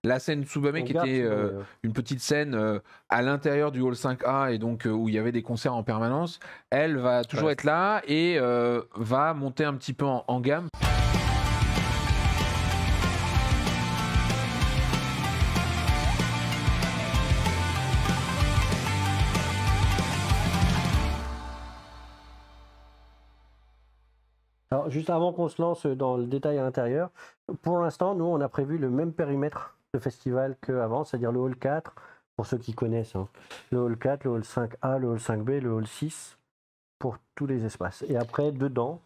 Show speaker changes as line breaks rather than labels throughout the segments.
La scène Tsubame
On
qui
garde
était
Tsubame, ouais.
une petite scène à l'intérieur du hall 5A et donc où il y avait des concerts en permanence, elle va toujours
Ouais.
être là et va monter un petit peu en gamme.
Alors, juste avant qu'on se lance dans le détail à l'intérieur, pour l'instant, nous, on a prévu le même périmètre de festival qu'avant, c'est-à-dire le hall 4, pour ceux qui connaissent, hein. Le hall 4, le hall 5A, le hall 5B, le hall 6, pour tous les espaces. Et après, dedans,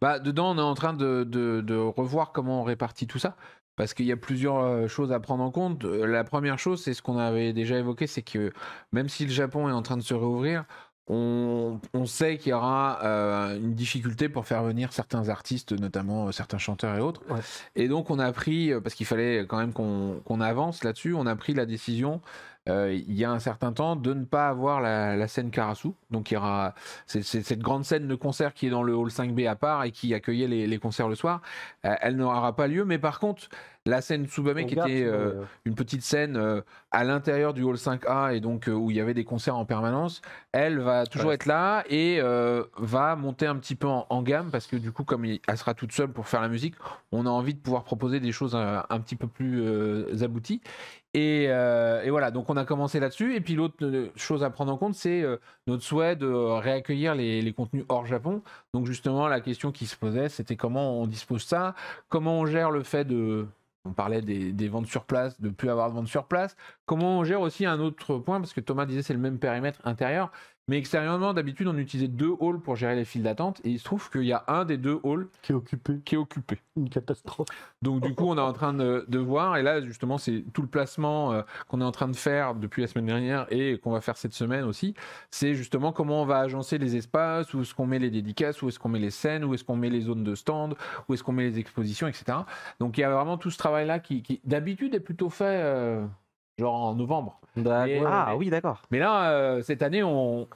Bah, dedans, on est en train de revoir comment on répartit tout ça. Parce qu'il y a plusieurs choses à prendre en compte. La première chose, c'est ce qu'on avait déjà évoqué, c'est que même si le Japon est en train de se réouvrir, on sait qu'il y aura une difficulté pour faire venir certains artistes, notamment certains chanteurs et autres.
ouais.
Et donc on a pris, parce qu'il fallait quand même qu'on avance là-dessus, on a pris la décision il y a un certain temps de ne pas avoir la scène Karasu. Donc il y aura c'est cette grande scène de concert qui est dans le hall 5B à part et qui accueillait les concerts le soir. Elle n'aura pas lieu, mais par contre la scène Tsubame
On
qui
garde
était
Tsubame, ouais.
une petite scène à l'intérieur du hall 5A et donc où il y avait des concerts en permanence, elle va toujours
Ouais.
être là et va monter un petit peu en gamme parce que du coup comme elle sera toute seule pour faire la musique, on a envie de pouvoir proposer des choses un petit peu plus abouties. Et voilà, donc on a commencé là-dessus. Et puis l'autre chose à prendre en compte, c'est notre souhait de réaccueillir les contenus hors Japon. Donc justement, la question qui se posait, c'était comment on dispose ça, comment on gère le fait de... On parlait des ventes sur place, de ne plus avoir de ventes sur place. Comment on gère aussi un autre point, parce que Thomas disait c'est le même périmètre intérieur, mais extérieurement, d'habitude, on utilisait 2 halls pour gérer les files d'attente, et il se trouve qu'il y a un des 2 halls
Qui est occupé.
qui est occupé.
Une catastrophe.
Donc du coup, on est en train de voir, et là justement, c'est tout le placement qu'on est en train de faire depuis la semaine dernière et qu'on va faire cette semaine aussi. C'est justement comment on va agencer les espaces, où est-ce qu'on met les dédicaces, où est-ce qu'on met les scènes, où est-ce qu'on met les zones de stand, où est-ce qu'on met les expositions, etc. Donc il y a vraiment tout ce travail-là qui d'habitude est plutôt fait genre en novembre. Mais-
Ah oui, d'accord.
Mais là, cette année, on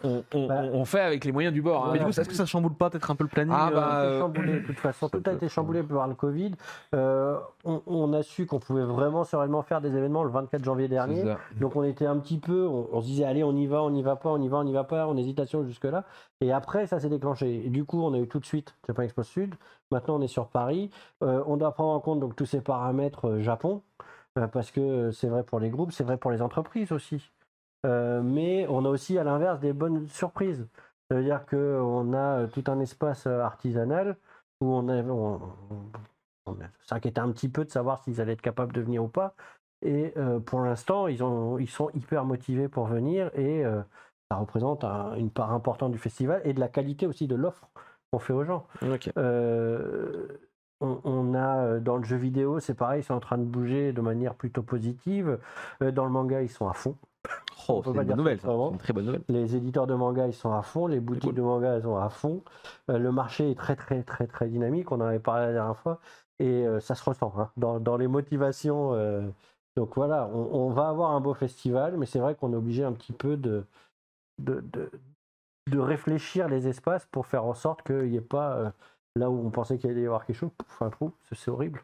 fait avec les moyens du bord. hein.
Mais du coup, est-ce que ça chamboule pas peut-être un peu le planning
Ah,
Tout
bah,
a été chamboulé, de toute façon, tout a été chamboulé par le Covid. On a su qu'on pouvait vraiment sereinement faire des événements le 24 janvier
c'est
dernier.
ça.
Donc on était un petit peu, on se disait allez on y va, on n'y va pas, on y va, on n'y va pas, en hésitation jusque-là. Et après ça s'est déclenché. Et du coup on a eu tout de suite Japan Expo Sud. Maintenant on est sur Paris. On doit prendre en compte donc tous ces paramètres Japon, parce que c'est vrai pour les groupes, c'est vrai pour les entreprises aussi. Mais on a aussi à l'inverse des bonnes surprises. Ça veut dire qu'on a tout un espace artisanal où on s'inquiétait un petit peu de savoir s'ils allaient être capables de venir ou pas. Et pour l'instant, ils sont hyper motivés pour venir et ça représente une part importante du festival et de la qualité aussi de l'offre qu'on fait aux gens.
Ok.
On a dans le jeu vidéo, c'est pareil, ils sont en train de bouger de manière plutôt positive. Dans le manga, ils sont à fond.
Oh,
On peut
c'est
pas
une
dire
bonne nouvelle, ça.
autrement.
C'est une très bonne nouvelle.
Les éditeurs de manga, ils sont à fond. Les boutiques
cool.
de manga, elles sont à fond. Le marché est très, très, très, très dynamique. On en avait parlé la dernière fois. Et ça se ressent hein, dans les motivations. Donc voilà, on va avoir un beau festival, mais c'est vrai qu'on est obligé un petit peu de réfléchir les espaces pour faire en sorte qu'il n'y ait pas, là où on pensait qu'il allait y avoir quelque chose, pouf, un trou. C'est horrible.